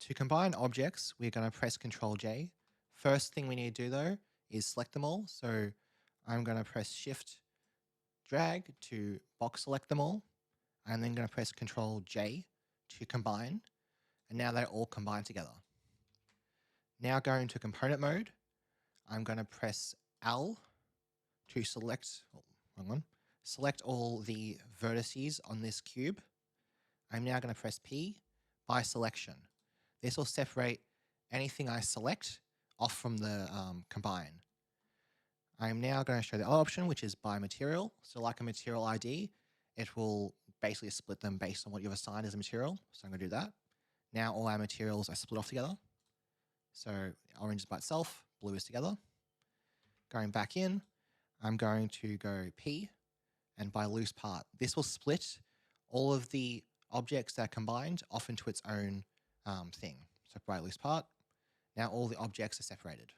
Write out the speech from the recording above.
To combine objects, we're going to press Control J. First thing we need to do though is select them all. So I'm going to press Shift drag to box select them all. I'm then going to press Control J to combine. And now they're all combined together. Now going to component mode, I'm going to press L to select, select all the vertices on this cube. I'm now going to press P by selection. This will separate anything I select off from the combine. I'm now going to show the other option, which is by material. So like a material ID, it will basically split them based on what you've assigned as a material. So I'm going to do that. Now all our materials are split off together. So orange is by itself, blue is together. Going back in, I'm going to go P and by loose part. This will split all of the objects that are combined off into its own thing. So by loose part, now all the objects are separated.